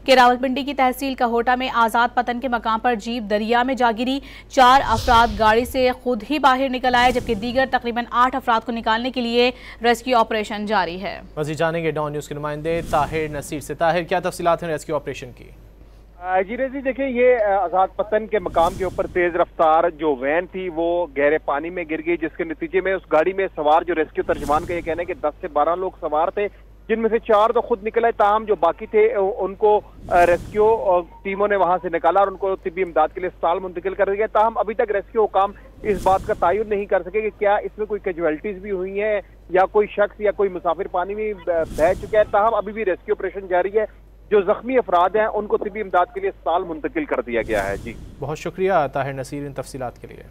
कि रावलपिंडी की तहसील कहोटा में आज़ाद पतन के मकाम पर जीप दरिया में जा गिरी। 4 अफराद गाड़ी से खुद ही बाहर निकल आए, जबकि दीगर तकरीबन 8 अफराद को निकालने के लिए रेस्क्यू ऑपरेशन जारी है। मज़ीद जानेंगे डॉन न्यूज़ के नुमाइंदे ताहिर नसीर से। ताहिर, क्या तफसीलात हैं रेस्क्यू ऑपरेशन की? जी देखिए, ये आज़ाद पतन के मकाम के ऊपर तेज रफ्तार जो वैन थी वो गहरे पानी में गिर गई, जिसके नतीजे में उस गाड़ी में सवार जो रेस्क्यू तर्जमान का ये कहना है कि 10 से 12 लोग सवार थे, जिनमें से 4 तो खुद निकले, ताहम जो बाकी थे उनको रेस्क्यू टीमों ने वहां से निकाला और उनको तिब्बी इमदाद के लिए अस्पताल मुंतकिल कर दिया। ताहम अभी तक रेस्क्यू हुकाम इस बात का तायुन नहीं कर सके कि क्या इसमें कोई कैजुअल्टीज भी हुई हैं या कोई शख्स या कोई मुसाफिर पानी में बह चुका है। ताहम अभी भी रेस्क्यू ऑपरेशन जारी है। जो जख्मी अफराद हैं उनको तिब्बी इमदाद के लिए अस्पताल मुंतकिल कर दिया गया है। जी, बहुत शुक्रिया ताहिर नसीर इन तफसीलात के लिए।